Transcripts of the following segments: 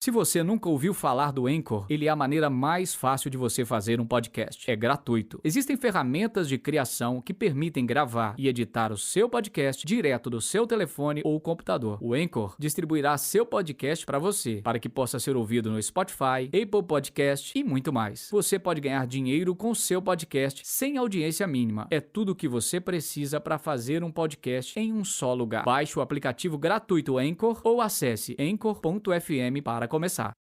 Se você nunca ouviu falar do Anchor, ele é a maneira mais fácil de você fazer um podcast. É gratuito. Existem ferramentas de criação que permitem gravar e editar o seu podcast direto do seu telefone ou computador. O Anchor distribuirá seu podcast para você, para que possa ser ouvido no Spotify, Apple Podcast e muito mais. Você pode ganhar dinheiro com seu podcast sem audiência mínima. É tudo o que você precisa para fazer um podcast em um só lugar. Baixe o aplicativo gratuito Anchor ou acesse anchor.fm para começar.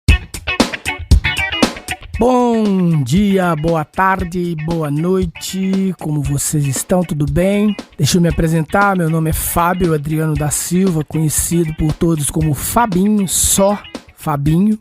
Bom dia, boa tarde, boa noite, como vocês estão? Tudo bem? Deixa eu me apresentar, meu nome é Fábio Adriano da Silva, conhecido por todos como Fabinho, só Fabinho.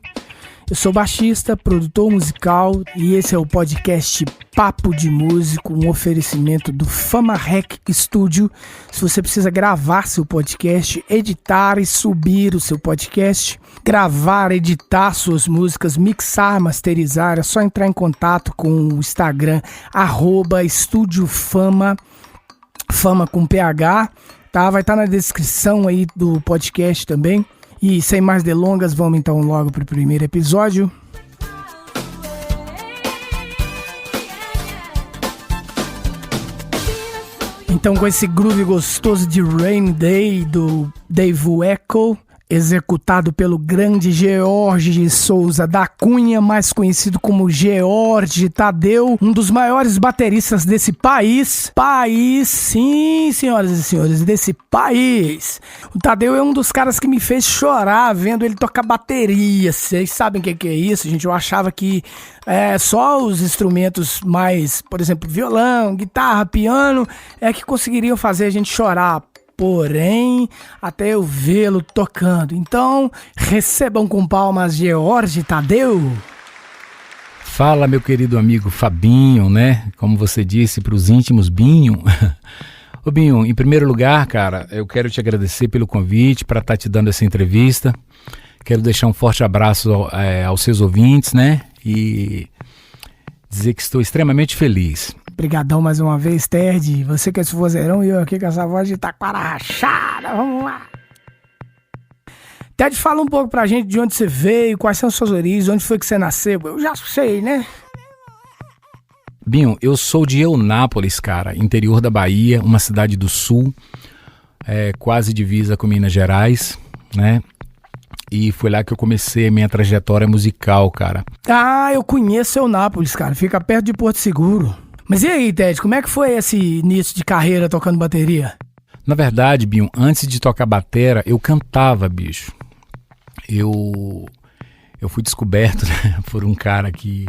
Eu sou baixista, produtor musical e esse é o podcast Papo de Músico, um oferecimento do Fama Rec Studio. Se você precisa gravar seu podcast, editar e subir o seu podcast, gravar, editar suas músicas, mixar, masterizar, é só entrar em contato com o Instagram @estudiofama, Fama com PH, tá? Vai estar na descrição aí do podcast também. E sem mais delongas, vamos então logo para o primeiro episódio. Então, com esse groove gostoso de Rainy Day do Dave Weckl, executado pelo grande George Souza da Cunha, mais conhecido como George Tadeu, um dos maiores bateristas desse país. Sim, senhoras e senhores, desse país. O Tadeu é um dos caras que me fez chorar vendo ele tocar bateria. Vocês sabem o que é isso, gente? Eu achava que só os instrumentos mais, por exemplo, violão, guitarra, piano, é que conseguiriam fazer a gente chorar. Porém, até eu vê-lo tocando. Então, recebam com palmas George Tadeu. Fala, meu querido amigo Fabinho, né? Como você disse para os íntimos, Binho. Ô Binho, em primeiro lugar, cara, eu quero te agradecer pelo convite para estar te dando essa entrevista. Quero deixar um forte abraço aos seus ouvintes, né? E dizer que estou extremamente feliz. Obrigadão mais uma vez, Ted. Você que é esse vozeirão e eu aqui com essa voz de taquara rachada. Vamos lá. Ted, fala um pouco pra gente de onde você veio, quais são as suas origens, onde foi que você nasceu. Eu já sei, né? Binho, eu sou de Eunápolis, cara, interior da Bahia, uma cidade do sul, quase divisa com Minas Gerais, né? E foi lá que eu comecei a minha trajetória musical, cara. Ah, eu conheço Eunápolis, cara. Fica perto de Porto Seguro. Mas e aí, Ted, como é que foi esse início de carreira tocando bateria? Na verdade, Binho, antes de tocar batera, eu cantava, bicho. Eu fui descoberto, né, por um cara que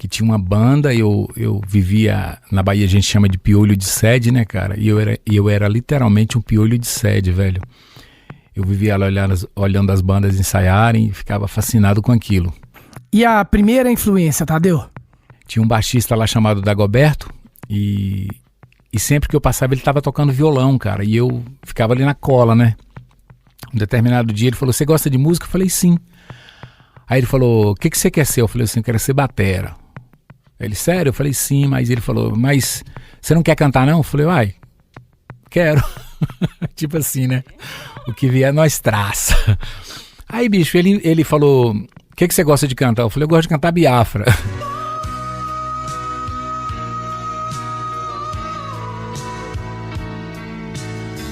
tinha uma banda. Eu vivia, na Bahia a gente chama de piolho de sede, né, cara? E eu era literalmente um piolho de sede, velho. Eu vivia lá olhando as bandas ensaiarem e ficava fascinado com aquilo. E a primeira influência, Tadeu? Tinha um baixista lá chamado Dagoberto e sempre que eu passava ele estava tocando violão, cara, e eu ficava ali na cola, né? Um determinado dia ele falou: "Você gosta de música?" Eu falei: "Sim." Aí ele falou: "O que você quer ser?" Eu falei assim: "Eu quero ser batera." Ele: "Sério?" Eu falei: "Sim." Mas ele falou: "Mas você não quer cantar não?" Eu falei: "Uai, quero." Tipo assim, né? O que vier nós traça. Aí, bicho, ele falou: "O que você gosta de cantar?" Eu falei: "Eu gosto de cantar Biafra."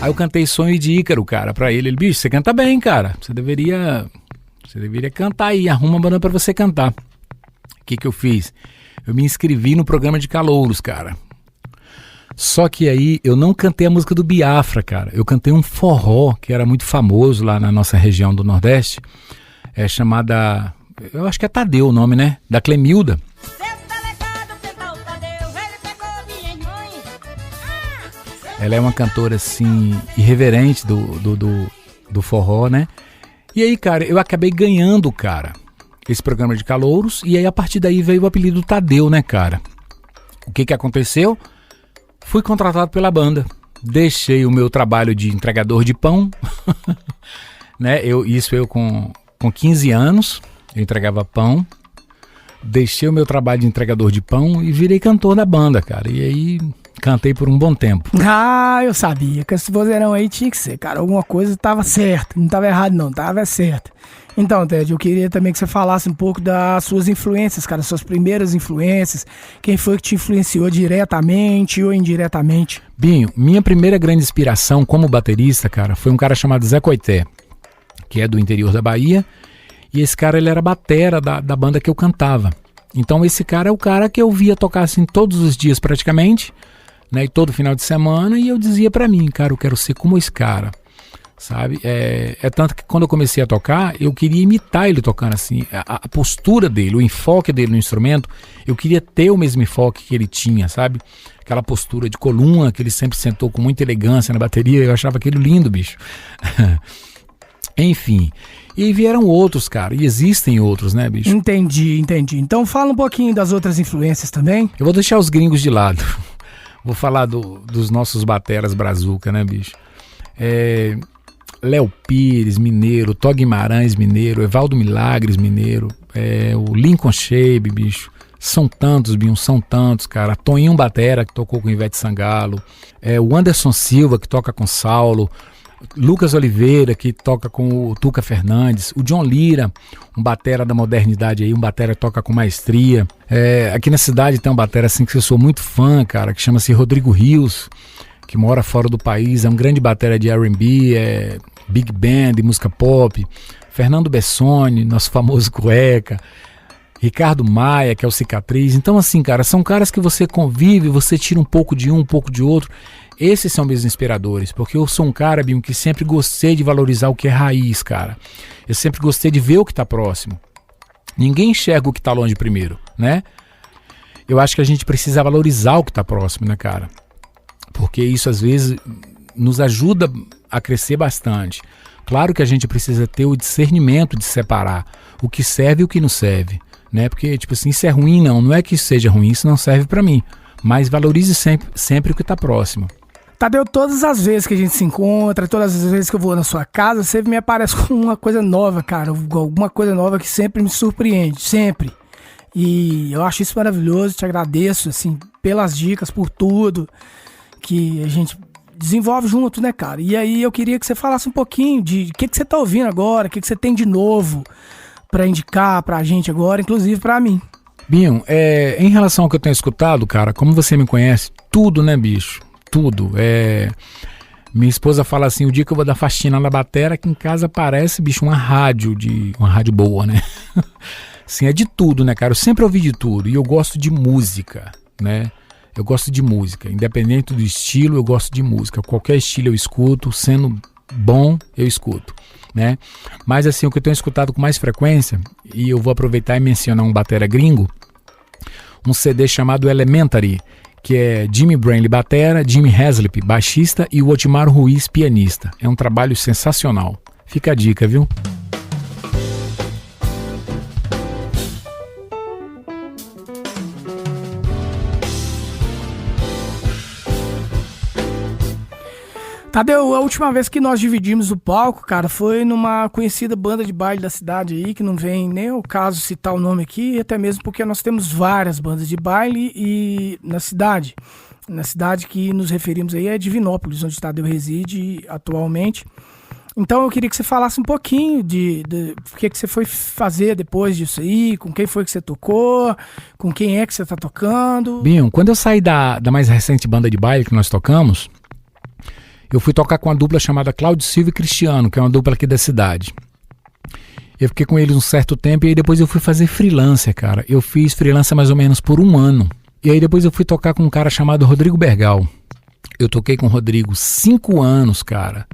Aí eu cantei Sonho de Ícaro, cara, pra ele. Ele: "Bicho, você canta bem, cara. Você deveria cantar aí, arruma uma banda pra você cantar." O que eu fiz? Eu me inscrevi no programa de calouros, cara. Só que aí eu não cantei a música do Biafra, cara. Eu cantei um forró que era muito famoso lá na nossa região do Nordeste. Chamada... eu acho que é Tadeu o nome, né? Da Clemilda. Ela é uma cantora, assim, irreverente do forró, né? E aí, cara, eu acabei ganhando, cara, esse programa de calouros. E aí, a partir daí, veio o apelido Tadeu, né, cara? O que aconteceu? Fui contratado pela banda. Deixei o meu trabalho de entregador de pão, né? Eu com 15 anos, eu entregava pão. Deixei o meu trabalho de entregador de pão e virei cantor da banda, cara. E aí... Cantei por um bom tempo. Ah, eu sabia que esse vozeirão aí tinha que ser, cara. Alguma coisa tava certa, não tava errado não, tava certo. Então, Ted, eu queria também que você falasse um pouco das suas influências, cara, suas primeiras influências. Quem foi que te influenciou diretamente ou indiretamente? Binho, minha primeira grande inspiração como baterista, cara, foi um cara chamado Zé Coité, que é do interior da Bahia. E esse cara, ele era batera da banda que eu cantava. Então esse cara é o cara que eu via tocar assim todos os dias praticamente, né, e todo final de semana, e eu dizia pra mim, cara, eu quero ser como esse cara. Sabe? É tanto que quando eu comecei a tocar, eu queria imitar ele tocando assim, a postura dele, o enfoque dele no instrumento, eu queria ter o mesmo enfoque que ele tinha, sabe? Aquela postura de coluna que ele sempre sentou com muita elegância na bateria, eu achava aquilo lindo, bicho. Enfim, e vieram outros, cara, e existem outros, né, bicho? Entendi. Então fala um pouquinho das outras influências também. Eu vou deixar os gringos de lado, vou falar dos nossos bateras brazuca, né, bicho? Léo Pires, mineiro, Tó Guimarães, mineiro, Evaldo Milagres, mineiro, o Lincoln Shabe, bicho. São tantos, Binho, são tantos, cara. Toninho Batera, que tocou com Ivete Sangalo, o Anderson Silva, que toca com Saulo, Lucas Oliveira, que toca com o Tuca Fernandes, o John Lira, um batera da modernidade aí, um batera que toca com maestria. Aqui na cidade tem um batera assim que eu sou muito fã, cara, que chama-se Rodrigo Rios, que mora fora do país, é um grande batera de R&B, big band, música pop. Fernando Bessone, nosso famoso cueca. Ricardo Maia, que é o Cicatriz. Então assim, cara, são caras que você convive, você tira um pouco de um pouco de outro. Esses são meus inspiradores, porque eu sou um cara, Binho, que sempre gostei de valorizar o que é raiz, cara. Eu sempre gostei de ver o que tá próximo. Ninguém enxerga o que tá longe primeiro, né? Eu acho que a gente precisa valorizar o que tá próximo, né, cara? Porque isso às vezes nos ajuda a crescer bastante. Claro que a gente precisa ter o discernimento de separar o que serve e o que não serve, né? Porque, tipo assim, isso é ruim, não é que isso seja ruim, isso não serve pra mim. Mas valorize sempre o que tá próximo. Tadeu, todas as vezes que a gente se encontra, todas as vezes que eu vou na sua casa, sempre me aparece com uma coisa nova, cara. Alguma coisa nova que sempre me surpreende, sempre. E eu acho isso maravilhoso, te agradeço, assim, pelas dicas, por tudo que a gente desenvolve junto, né, cara? E aí eu queria que você falasse um pouquinho de o que você tá ouvindo agora, o que você tem de novo pra indicar pra gente agora, inclusive pra mim. Binho, em relação ao que eu tenho escutado, cara, como você me conhece, tudo, né, bicho? Tudo. Minha esposa fala assim, o dia que eu vou dar faxina na batera, aqui em casa parece, bicho, uma rádio boa, né? Sim, é de tudo, né, cara? Eu sempre ouvi de tudo e eu gosto de música, né? Eu gosto de música, independente do estilo, eu gosto de música. Qualquer estilo eu escuto, sendo bom, eu escuto, né? Mas assim, o que eu tenho escutado com mais frequência, e eu vou aproveitar e mencionar um batera gringo, um CD chamado Elementary, que é Jimmy Branley batera, Jimmy Haslip baixista e o Otmar Ruiz pianista. É um trabalho sensacional. Fica a dica, viu? Tadeu, a última vez que nós dividimos o palco, cara, foi numa conhecida banda de baile da cidade aí, que não vem nem ao caso citar o nome aqui, até mesmo porque nós temos várias bandas de baile e na cidade que nos referimos aí é Divinópolis, onde Tadeu reside atualmente. Então eu queria que você falasse um pouquinho de o que você foi fazer depois disso aí, com quem foi que você tocou, com quem é que você tá tocando. Binho, quando eu saí da mais recente banda de baile que nós tocamos, eu fui tocar com uma dupla chamada Cláudio Silva e Cristiano, que é uma dupla aqui da cidade. Eu fiquei com eles um certo tempo e aí depois eu fui fazer freelancer, cara. Eu fiz freelancer mais ou menos por 1 ano. E aí depois eu fui tocar com um cara chamado Rodrigo Bergal. Eu toquei com o Rodrigo 5 anos, cara.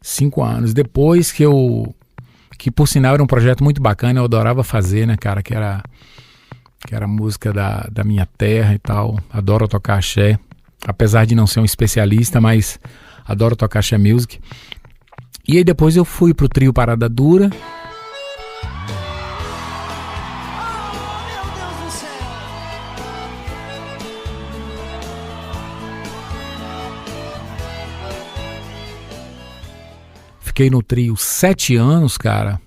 5 anos. Depois que por sinal era um projeto muito bacana, eu adorava fazer, né, cara? Que era música da minha terra e tal. Adoro tocar axé. Apesar de não ser um especialista, mas adoro tocar axé music. E aí depois eu fui pro trio Parada Dura. Fiquei no trio 7 anos, cara.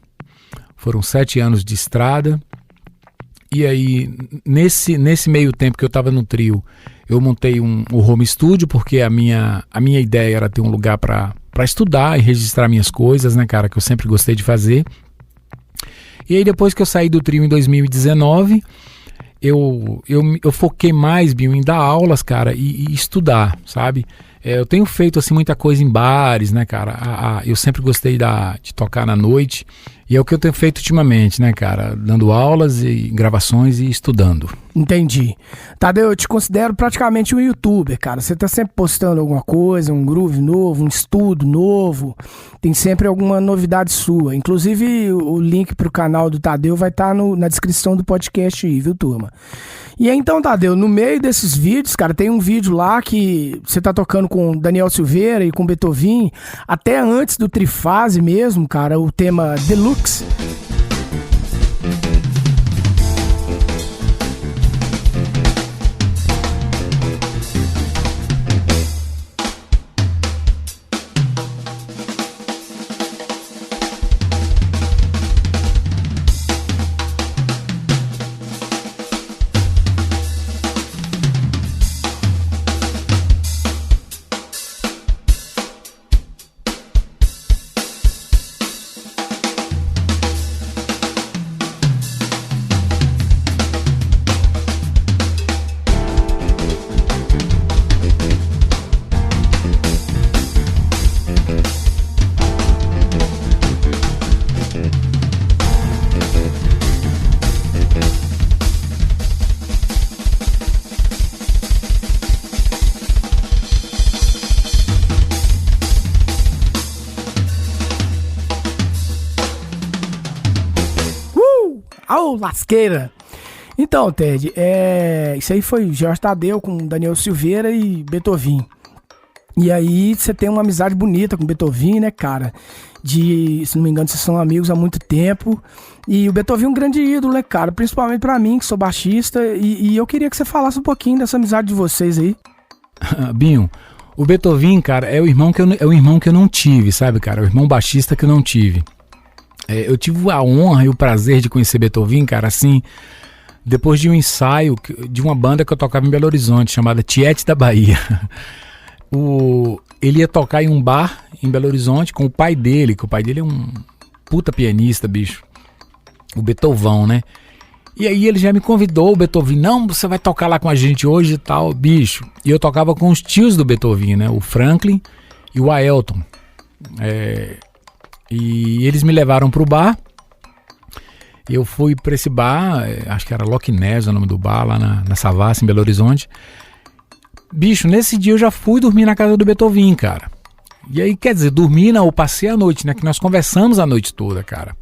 Foram 7 anos de estrada. E aí, nesse meio tempo que eu tava no trio, eu montei o home studio, porque a minha ideia era ter um lugar para estudar e registrar minhas coisas, né, cara, que eu sempre gostei de fazer. E aí, depois que eu saí do trio em 2019, eu foquei mais, Binho, em dar aulas, cara, e estudar, sabe? Eu tenho feito, assim, muita coisa em bares, né, cara? Eu sempre gostei de tocar na noite. E é o que eu tenho feito ultimamente, né, cara? Dando aulas e gravações e estudando. Entendi. Tadeu, eu te considero praticamente um youtuber, cara. Você tá sempre postando alguma coisa, um groove novo, um estudo novo. Tem sempre alguma novidade sua. Inclusive, o link pro canal do Tadeu vai estar na descrição do podcast aí, viu, turma? E aí, então, Tadeu, no meio desses vídeos, cara, tem um vídeo lá que você tá tocando com Daniel Silveira e com Beethoven, até antes do Trifase mesmo, cara, o tema Deluxe. Au, lasqueira! Então, Ted, isso aí foi Jorge Tadeu com Daniel Silveira e Beethoven. E aí você tem uma amizade bonita com Beethoven, né, cara? Se não me engano, vocês são amigos há muito tempo. E o Beethoven é um grande ídolo, né, cara? Principalmente pra mim, que sou baixista. E eu queria que você falasse um pouquinho dessa amizade de vocês aí. Binho, o Beethoven, cara, é o irmão que eu não tive, sabe, cara? É o irmão baixista que eu não tive. Eu tive a honra e o prazer de conhecer Beethoven, cara, assim, depois de um ensaio de uma banda que eu tocava em Belo Horizonte, chamada Tiete da Bahia. Ele ia tocar em um bar em Belo Horizonte com o pai dele, que o pai dele é um puta pianista, bicho. O Beethoven, né? E aí ele já me convidou, o Beethoven, não, você vai tocar lá com a gente hoje e tal, bicho. E eu tocava com os tios do Beethoven, né? O Franklin e o Aelton. E eles me levaram pro bar. Eu fui pra esse bar, acho que era Loch Ness o nome do bar, lá na Savassi, em Belo Horizonte. Bicho, nesse dia eu já fui dormir na casa do Beethoven, cara. E aí, quer dizer, dormi não, eu passei a noite, né? Que nós conversamos a noite toda, cara.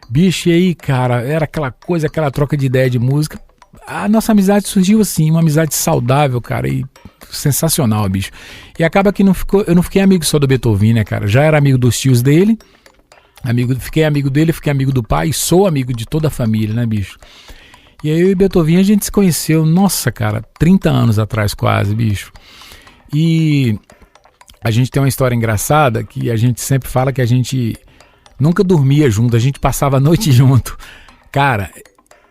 Bicho, e aí, cara, era aquela coisa, aquela troca de ideia de música. A nossa amizade surgiu assim, uma amizade saudável, cara, e sensacional, bicho. E acaba que eu não fiquei amigo só do Beethoven, né, cara? Já era amigo dos tios dele, fiquei amigo dele, fiquei amigo do pai e sou amigo de toda a família, né, bicho? E aí eu e Beethoven a gente se conheceu, nossa, cara, 30 anos atrás quase, bicho. E a gente tem uma história engraçada que a gente sempre fala que a gente nunca dormia junto, a gente passava a noite junto. Cara,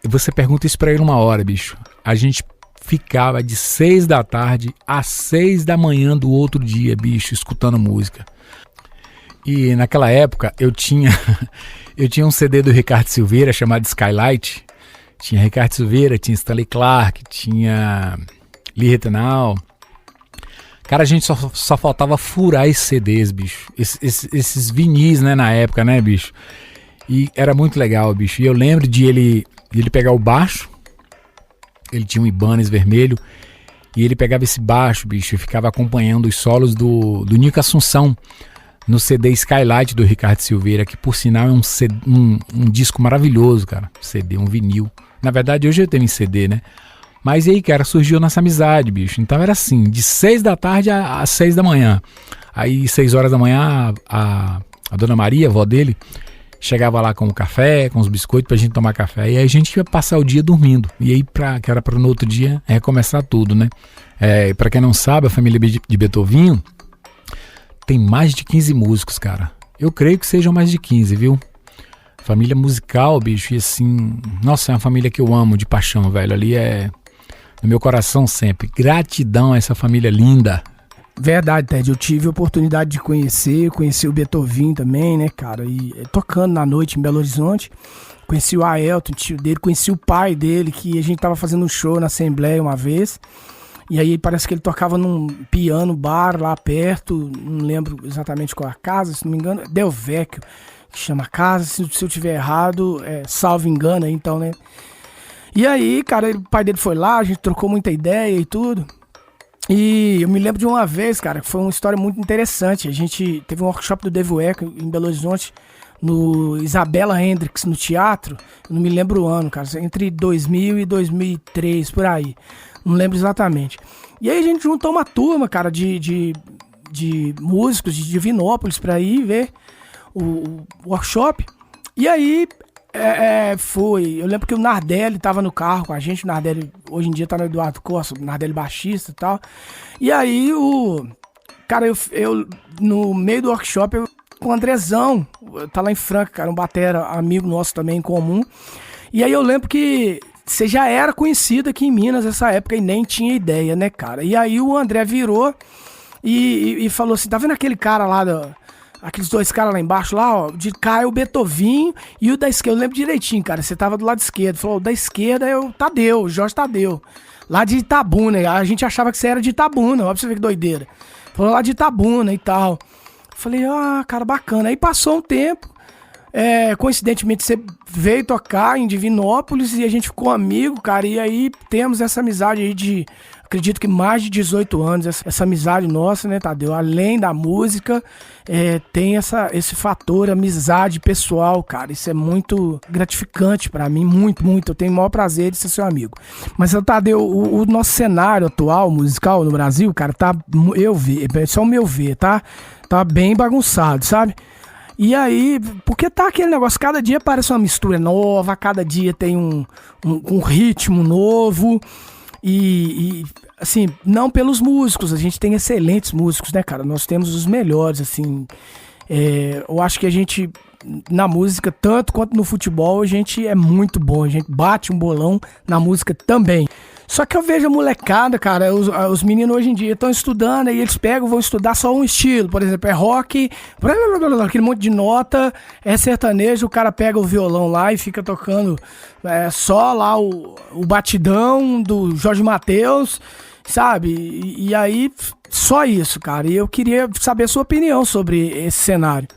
você pergunta isso pra ele uma hora, bicho. A gente ficava de 6 da tarde às 6 da manhã do outro dia, bicho, escutando música. E naquela época eu tinha um CD do Ricardo Silveira chamado Skylight. Tinha Ricardo Silveira, tinha Stanley Clarke, tinha Lee Ritenour. Cara, a gente só faltava furar esses CDs, bicho. Esses vinis, né, na época, né, bicho? E era muito legal, bicho. E eu lembro de ele pegar o baixo. Ele tinha um Ibanez vermelho. E ele pegava esse baixo, bicho, e ficava acompanhando os solos do Nico Assunção no CD Skylight do Ricardo Silveira, que por sinal é um disco maravilhoso, cara. CD, um vinil. Na verdade, hoje eu tenho em CD, né? Mas aí, cara, surgiu nossa amizade, bicho. Então era assim, de 6 da tarde às 6 da manhã. Aí, 6 horas da manhã, a dona Maria, a avó dele, chegava lá com o café, com os biscoitos pra gente tomar café. E aí a gente ia passar o dia dormindo. E aí, que era para no outro dia recomeçar tudo, né? Pra quem não sabe, a família de Beethoven tem mais de 15 músicos, cara. Eu creio que sejam mais de 15, viu? Família musical, bicho, e assim, nossa, é uma família que eu amo de paixão, velho. Ali é no meu coração sempre. Gratidão a essa família linda. Verdade, Ted, eu tive a oportunidade de conhecer o Beethoven também, né, cara, e tocando na noite em Belo Horizonte, conheci o Aelton, tio dele, conheci o pai dele, que a gente tava fazendo um show na Assembleia uma vez, e aí parece que ele tocava num piano bar lá perto, não lembro exatamente qual a casa, se não me engano, Del Vecchio, que chama a casa, se eu tiver errado, salvo engano aí, então, né. E aí, cara, o pai dele foi lá, a gente trocou muita ideia e tudo. E eu me lembro de uma vez, cara, que foi uma história muito interessante. A gente teve um workshop do Dave Weckl em Belo Horizonte, no Isabella Hendricks, no teatro. Eu não me lembro o ano, cara, entre 2000 e 2003, por aí. Não lembro exatamente. E aí a gente juntou uma turma, cara, de músicos de Divinópolis pra ir ver o workshop. E aí eu lembro que o Nardelli tava no carro com a gente. O Nardelli hoje em dia tá no Eduardo Costa, o Nardelli baixista e tal. E aí cara, eu no meio do workshop com o Andrezão, tá lá em Franca, cara, um batera amigo nosso também em comum. E aí eu lembro que você já era conhecido aqui em Minas nessa época e nem tinha ideia, né, cara? E aí o André virou e falou assim: tá vendo aquele cara lá aqueles dois caras lá embaixo, lá, ó, de cá é o Beethoven e o da esquerda, eu lembro direitinho, cara, você tava do lado esquerdo. Falou, o da esquerda é o Tadeu, o Jorge Tadeu, lá de Itabuna. A gente achava que você era de Itabuna, ó, pra você ver que doideira. Falou lá de Itabuna e tal. Falei, cara, bacana. Aí passou um tempo, coincidentemente você veio tocar em Divinópolis e a gente ficou amigo, cara, e aí temos essa amizade aí de, acredito que mais de 18 anos, essa amizade nossa, né, Tadeu? Além da música, tem esse fator amizade pessoal, cara. Isso é muito gratificante pra mim, muito, muito. Eu tenho o maior prazer de ser seu amigo. Mas, Tadeu, o nosso cenário atual, musical no Brasil, cara, só o meu ver, tá? Tá bem bagunçado, sabe? E aí, porque tá aquele negócio, cada dia parece uma mistura nova, cada dia tem um ritmo novo. E, assim, não pelos músicos, a gente tem excelentes músicos, né, cara? Nós temos os melhores, assim. Eu acho que a gente, na música, tanto quanto no futebol, a gente é muito bom. A gente bate um bolão na música também. Só que eu vejo a molecada, cara, os meninos hoje em dia estão estudando e eles vão estudar só um estilo. Por exemplo, é rock, aquele monte de nota, é sertanejo, o cara pega o violão lá e fica tocando só lá o batidão do Jorge Mateus, sabe? E aí, só isso, cara. E eu queria saber a sua opinião sobre esse cenário.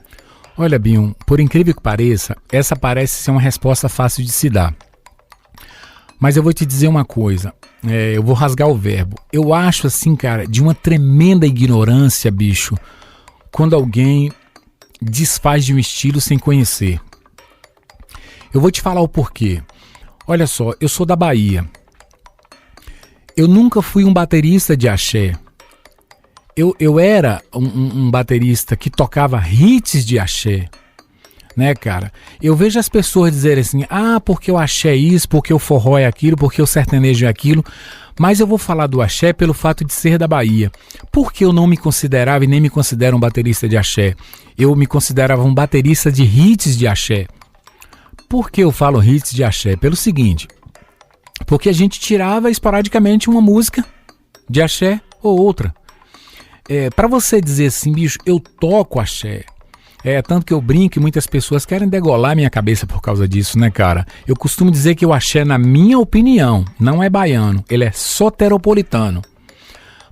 Olha, Binho, por incrível que pareça, essa parece ser uma resposta fácil de se dar. Mas eu vou te dizer uma coisa, eu vou rasgar o verbo. Eu acho assim, cara, de uma tremenda ignorância, bicho, quando alguém desfaz de um estilo sem conhecer. Eu vou te falar o porquê. Olha só, eu sou da Bahia. Eu nunca fui um baterista de axé. Eu era um baterista que tocava hits de axé. Né, cara? Eu vejo as pessoas dizerem assim, porque o axé é isso, porque o forró é aquilo, porque o sertanejo é aquilo, mas eu vou falar do axé pelo fato de ser da Bahia. Porque eu não me considerava e nem me considero um baterista de axé. Eu me considerava um baterista de hits de axé. Por que eu falo hits de axé? Pelo seguinte, porque a gente tirava esporadicamente uma música de axé ou outra. Pra você dizer assim, bicho, eu toco axé, tanto que eu brinco e muitas pessoas querem degolar minha cabeça por causa disso, né, cara? Eu costumo dizer que o axé, na minha opinião, não é baiano, ele é soteropolitano.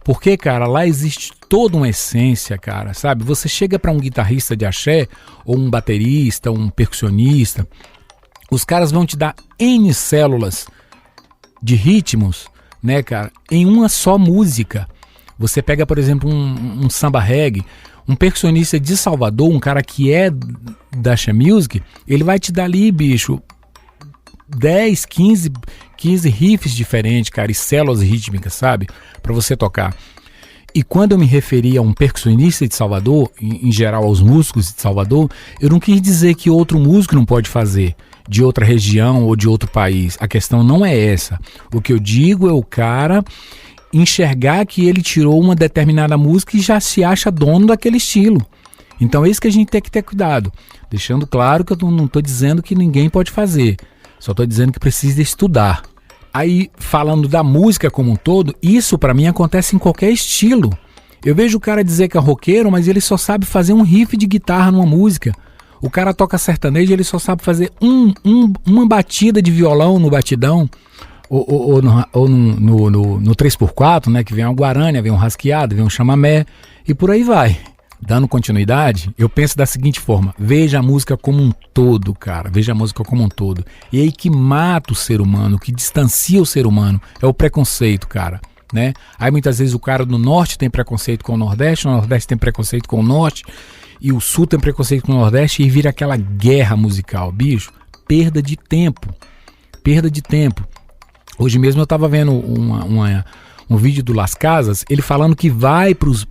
Porque, cara, lá existe toda uma essência, cara, sabe? Você chega pra um guitarrista de axé, ou um baterista, um percussionista, os caras vão te dar N células de ritmos, né, cara, em uma só música. Você pega, por exemplo, um samba reggae, um percussionista de Salvador, um cara que é da Axé Music, ele vai te dar ali, bicho, 10, 15 riffs diferentes, cara, e células rítmicas, sabe? Pra você tocar. E quando eu me referi a um percussionista de Salvador, em geral aos músicos de Salvador, eu não quis dizer que outro músico não pode fazer, de outra região ou de outro país. A questão não é essa. O que eu digo é o cara enxergar que ele tirou uma determinada música e já se acha dono daquele estilo. Então é isso que a gente tem que ter cuidado. Deixando claro que eu não estou dizendo que ninguém pode fazer. Só estou dizendo que precisa estudar. Aí, falando da música como um todo, isso pra mim acontece em qualquer estilo. Eu vejo o cara dizer que é roqueiro, mas ele só sabe fazer um riff de guitarra numa música. O cara toca sertanejo, ele só sabe fazer uma batida de violão no batidão. Ou no 3x4, né, que vem uma guarânia, vem um rasqueado, vem um chamamé, e por aí vai. Dando continuidade, eu penso da seguinte forma: veja a música como um todo, cara, veja a música como um todo. E aí que mata o ser humano, que distancia o ser humano, é o preconceito, cara, né? Aí muitas vezes o cara do norte tem preconceito com o nordeste tem preconceito com o norte, e o sul tem preconceito com o nordeste, e vira aquela guerra musical, bicho, perda de tempo. Hoje mesmo eu tava vendo um vídeo do Las Casas, ele falando que vai pros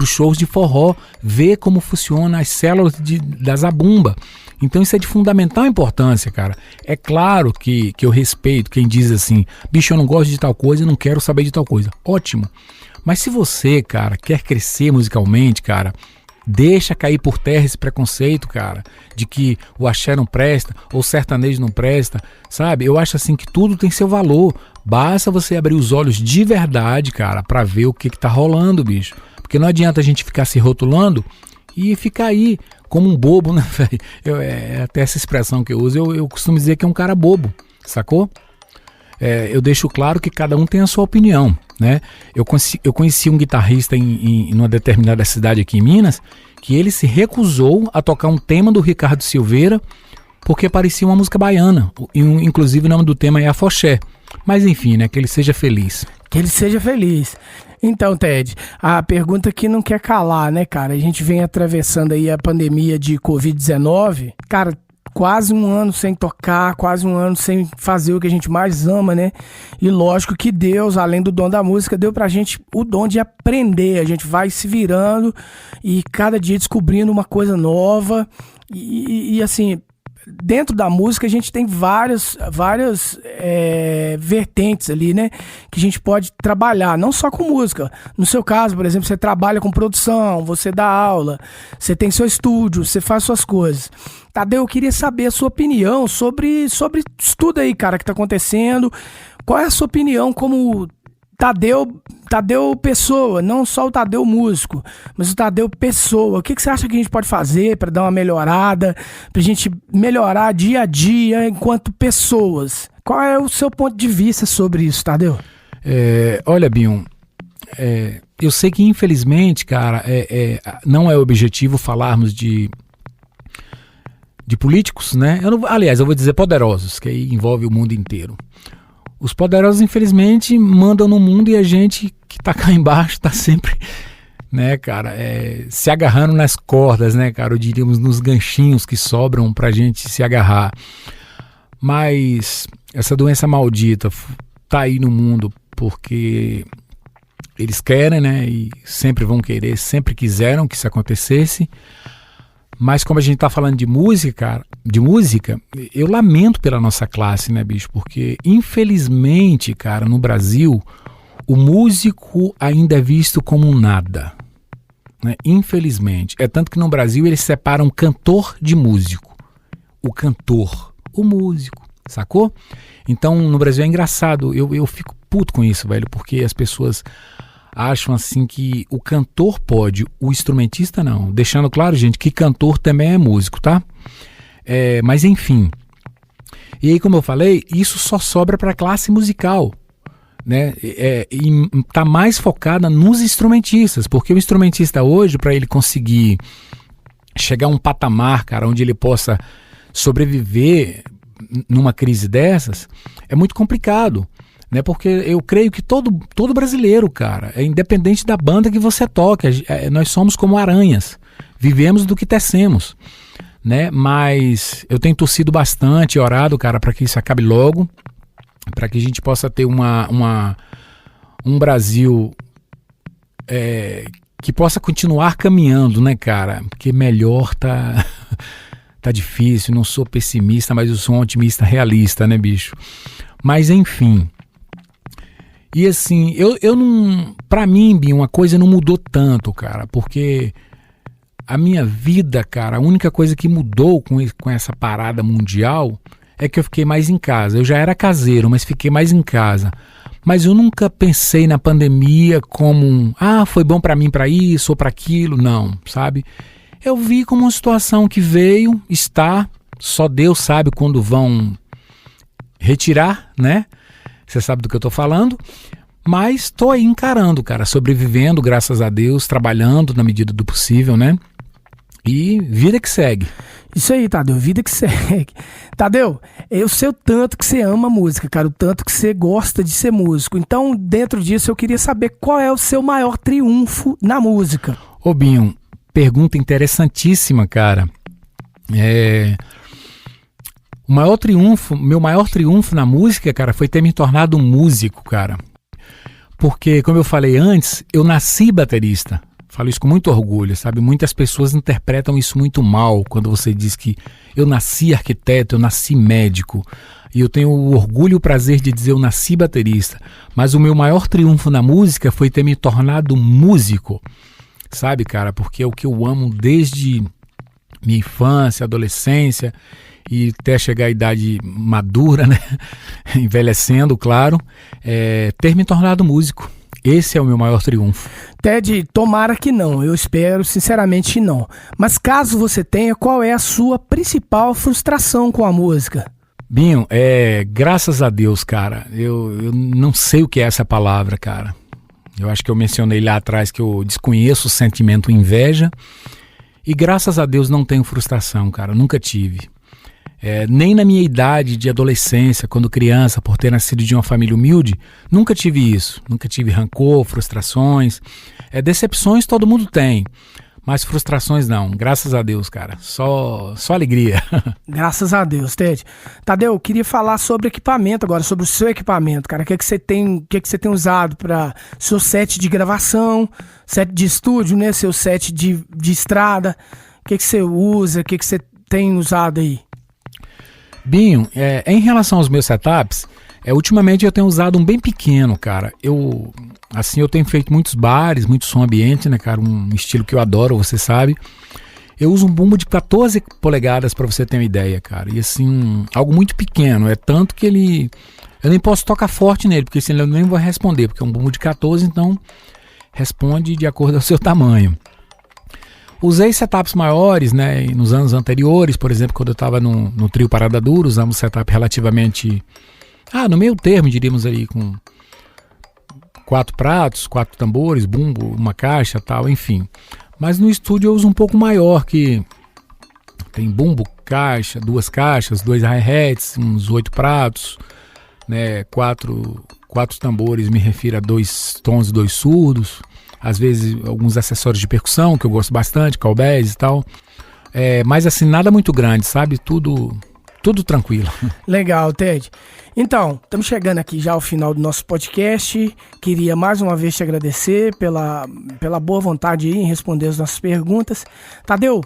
shows de forró, ver como funciona as células da zabumba. Então isso é de fundamental importância, cara. É claro que eu respeito quem diz assim: bicho, eu não gosto de tal coisa, eu não quero saber de tal coisa. Ótimo. Mas se você, cara, quer crescer musicalmente, cara, deixa cair por terra esse preconceito, cara, de que o axé não presta, ou o sertanejo não presta, sabe? Eu acho assim que tudo tem seu valor. Basta você abrir os olhos de verdade, cara, pra ver o que tá rolando, bicho. Porque não adianta a gente ficar se rotulando e ficar aí como um bobo, né, velho? É até essa expressão que eu uso, eu costumo dizer que é um cara bobo, sacou? Eu deixo claro que cada um tem a sua opinião, né? Eu conheci um guitarrista em uma determinada cidade aqui em Minas, que ele se recusou a tocar um tema do Ricardo Silveira porque parecia uma música baiana. Inclusive o nome do tema é Afoxé. Mas enfim, né? Que ele seja feliz. Que ele seja feliz. Então, Ted, a pergunta que não quer calar, né, cara? A gente vem atravessando aí a pandemia de Covid-19. Cara, quase um ano sem tocar, quase um ano sem fazer o que a gente mais ama, né? E lógico que Deus, além do dom da música, deu pra gente o dom de aprender. A gente vai se virando e cada dia descobrindo uma coisa nova. E assim, dentro da música a gente tem várias vertentes ali, né? Que a gente pode trabalhar, não só com música. No seu caso, por exemplo, você trabalha com produção, você dá aula, você tem seu estúdio, você faz suas coisas. Tadeu, eu queria saber a sua opinião sobre isso tudo aí, cara, que tá acontecendo. Qual é a sua opinião como Tadeu pessoa, não só o Tadeu músico, mas o Tadeu pessoa? O que você acha que a gente pode fazer para dar uma melhorada, pra gente melhorar dia a dia enquanto pessoas? Qual é o seu ponto de vista sobre isso, Tadeu? Olha, Binho, eu sei que infelizmente, cara, não é objetivo falarmos de políticos, né? Aliás, eu vou dizer poderosos, que aí envolve o mundo inteiro. Os poderosos, infelizmente, mandam no mundo e a gente que tá cá embaixo tá sempre, né, cara, se agarrando nas cordas, né, cara, ou diríamos nos ganchinhos que sobram pra gente se agarrar. Mas essa doença maldita tá aí no mundo porque eles querem, né, e sempre vão querer, sempre quiseram que isso acontecesse. Mas como a gente tá falando de música, cara, eu lamento pela nossa classe, né, bicho? Porque, infelizmente, cara, no Brasil, o músico ainda é visto como um nada, né? Infelizmente. É tanto que no Brasil eles separam cantor de músico. O cantor, o músico, sacou? Então, no Brasil é engraçado. Eu fico puto com isso, velho, porque as pessoas acham assim que o cantor pode, o instrumentista não. Deixando claro, gente, que cantor também é músico, tá? Mas enfim. E aí, como eu falei, isso só sobra para a classe musical, né? E tá mais focada nos instrumentistas, porque o instrumentista hoje, para ele conseguir chegar a um patamar, cara, onde ele possa sobreviver numa crise dessas, é muito complicado. Né, porque eu creio que todo brasileiro, cara, independente da banda que você toca, nós somos como aranhas, vivemos do que tecemos, né? Mas eu tenho torcido bastante, orado, cara, para que isso acabe logo, para que a gente possa ter um Brasil que possa continuar caminhando, né, cara? Porque melhor tá difícil, não sou pessimista, mas eu sou um otimista realista, né, bicho? Mas enfim. E assim, eu não. Pra mim, Binho, uma coisa não mudou tanto, cara, porque a minha vida, cara, a única coisa que mudou com essa parada mundial é que eu fiquei mais em casa. Eu já era caseiro, mas fiquei mais em casa. Mas eu nunca pensei na pandemia como foi bom pra mim pra isso ou pra aquilo, não, sabe? Eu vi como uma situação que veio, está, só Deus sabe quando vão retirar, né? Você sabe do que eu tô falando. Mas tô aí encarando, cara, sobrevivendo, graças a Deus, trabalhando na medida do possível, né? E vida que segue. Isso aí, Tadeu, vida que segue. Tadeu, eu sei o tanto que você ama música, cara, o tanto que você gosta de ser músico. Então, dentro disso, eu queria saber qual é o seu maior triunfo na música. Ô Binho, pergunta interessantíssima, cara. Meu maior triunfo na música, cara, foi ter me tornado um músico, cara. Porque, como eu falei antes, eu nasci baterista. Falo isso com muito orgulho, sabe? Muitas pessoas interpretam isso muito mal quando você diz que eu nasci arquiteto, eu nasci médico. E eu tenho o orgulho e o prazer de dizer eu nasci baterista. Mas o meu maior triunfo na música foi ter me tornado músico. Sabe, cara? Porque é o que eu amo desde minha infância, adolescência e até chegar à idade madura, né? Envelhecendo, claro. Ter me tornado músico. Esse é o meu maior triunfo. Ted, tomara que não, eu espero sinceramente que não. Mas caso você tenha, qual é a sua principal frustração com a música? Binho, graças a Deus, cara, eu não sei o que é essa palavra, cara. Eu acho que eu mencionei lá atrás que eu desconheço o sentimento inveja. E graças a Deus não tenho frustração, cara, nunca tive. Nem na minha idade de adolescência, quando criança, por ter nascido de uma família humilde, nunca tive isso. Nunca tive rancor, frustrações. Decepções todo mundo tem, mas frustrações não. Graças a Deus, cara. Só alegria. Graças a Deus, Ted. Tadeu, eu queria falar sobre equipamento agora, sobre o seu equipamento, cara. O que você tem usado para seu set de gravação, set de estúdio, né? Seu set de estrada. O que você usa, o que você tem usado aí? Binho, em relação aos meus setups, ultimamente eu tenho usado um bem pequeno, cara. Eu tenho feito muitos bares, muito som ambiente, né, cara? Um estilo que eu adoro, você sabe. Eu uso um bumbo de 14 polegadas pra você ter uma ideia, cara. E assim, algo muito pequeno. É tanto que eu nem posso tocar forte nele, porque senão eu nem vou responder, porque é um bumbo de 14, então responde de acordo com o seu tamanho. Usei setups maiores, né, nos anos anteriores, por exemplo, quando eu estava no trio Parada Dura, usamos um setup relativamente, no meio termo, diríamos ali, com 4 pratos, 4 tambores, bumbo, uma caixa, tal, enfim. Mas no estúdio eu uso um pouco maior, que tem bumbo, caixa, 2 caixas, 2 hi-hats, uns 8 pratos, né, 4 tambores, me refiro a 2 tons e 2 surdos. Às vezes alguns acessórios de percussão, que eu gosto bastante, cowbells e tal. Mas assim, nada muito grande, sabe? Tudo tranquilo. Legal, Ted. Então, estamos chegando aqui já ao final do nosso podcast. Queria mais uma vez te agradecer pela boa vontade aí em responder as nossas perguntas. Tadeu,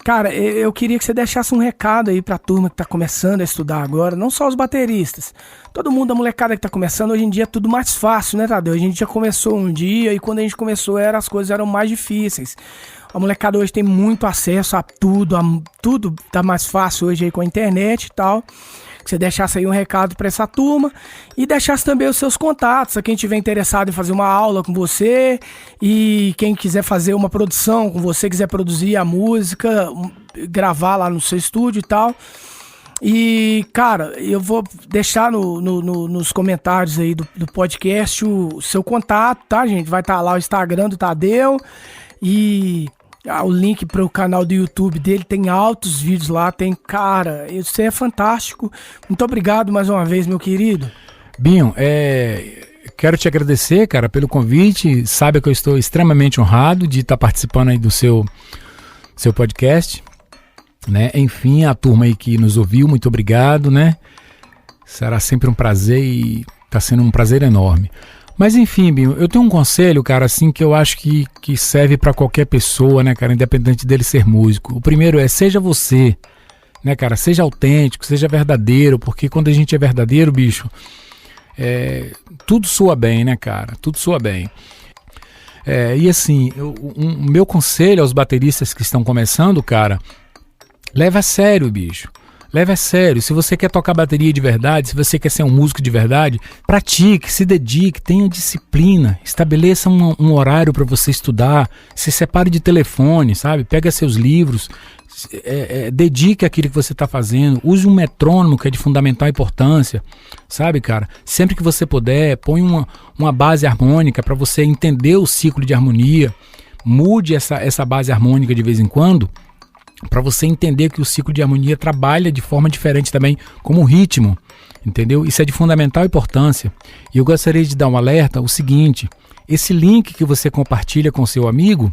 cara, eu queria que você deixasse um recado aí pra turma que tá começando a estudar agora, não só os bateristas. Todo mundo, a molecada que tá começando, hoje em dia é tudo mais fácil, né, Tadeu? A gente já começou um dia e quando a gente começou as coisas eram mais difíceis. A molecada hoje tem muito acesso a tudo tá mais fácil hoje aí com a internet e tal. Que você deixasse aí um recado pra essa turma e deixasse também os seus contatos, a quem tiver interessado em fazer uma aula com você e quem quiser fazer uma produção com você, quiser produzir a música, gravar lá no seu estúdio e tal. E, cara, eu vou deixar nos comentários aí do podcast o seu contato, tá, gente? Vai estar lá o Instagram do Tadeu e o link para o canal do YouTube dele, tem altos vídeos lá, cara, isso é fantástico. Muito obrigado mais uma vez, meu querido. Binho, quero te agradecer, cara, pelo convite. Sabe que eu estou extremamente honrado de estar participando aí do seu podcast, né? Enfim, a turma aí que nos ouviu, muito obrigado, né? Será sempre um prazer e está sendo um prazer enorme. Mas enfim, Binho, eu tenho um conselho, cara, assim, que eu acho que serve pra qualquer pessoa, né, cara, independente dele ser músico. O primeiro seja você, né, cara, seja autêntico, seja verdadeiro, porque quando a gente é verdadeiro, bicho, tudo soa bem, né, cara, tudo soa bem. E assim, o meu conselho aos bateristas que estão começando, cara, leva a sério, bicho. Leve a sério. Se você quer tocar bateria de verdade, se você quer ser um músico de verdade, pratique, se dedique, tenha disciplina, estabeleça um horário para você estudar, se separe de telefone, sabe? Pega seus livros, dedique aquilo que você está fazendo, use um metrônomo que é de fundamental importância, sabe, cara? Sempre que você puder, põe uma base harmônica para você entender o ciclo de harmonia, mude essa base harmônica de vez em quando, para você entender que o ciclo de harmonia trabalha de forma diferente também, como o ritmo, entendeu? Isso é de fundamental importância. E eu gostaria de dar um alerta, o seguinte: esse link que você compartilha com seu amigo,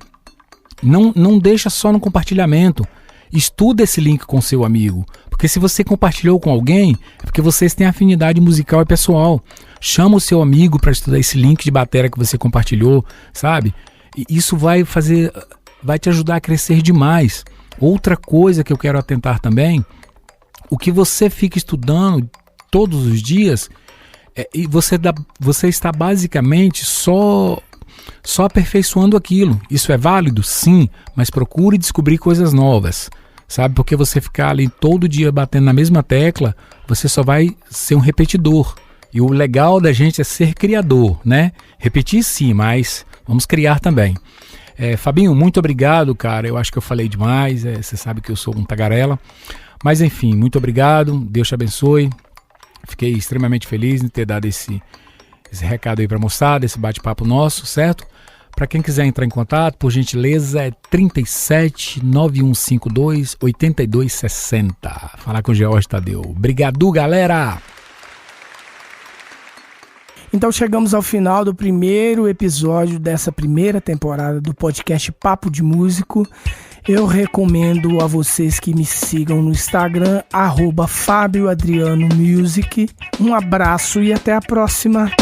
não deixa só no compartilhamento. Estuda esse link com seu amigo, porque se você compartilhou com alguém, é porque vocês têm afinidade musical e pessoal. Chama o seu amigo para estudar esse link de bateria que você compartilhou, sabe? E isso vai te ajudar a crescer demais. Outra coisa que eu quero atentar também, o que você fica estudando todos os dias, e você está basicamente só aperfeiçoando aquilo. Isso é válido? Sim, mas procure descobrir coisas novas, sabe? Porque você ficar ali todo dia batendo na mesma tecla, você só vai ser um repetidor. E o legal da gente é ser criador, né? Repetir sim, mas vamos criar também. Fabinho, muito obrigado, cara. Eu acho que eu falei demais. Você sabe que eu sou um tagarela. Mas enfim, muito obrigado. Deus te abençoe. Fiquei extremamente feliz em ter dado esse recado aí pra moçada, esse bate-papo nosso, certo? Para quem quiser entrar em contato, por gentileza, é 37 9152 8260. Falar com o George Tadeu. Obrigado, galera! Então chegamos ao final do primeiro episódio dessa primeira temporada do podcast Papo de Músico. Eu recomendo a vocês que me sigam no Instagram, @FabioAdrianoMusic. Um abraço e até a próxima.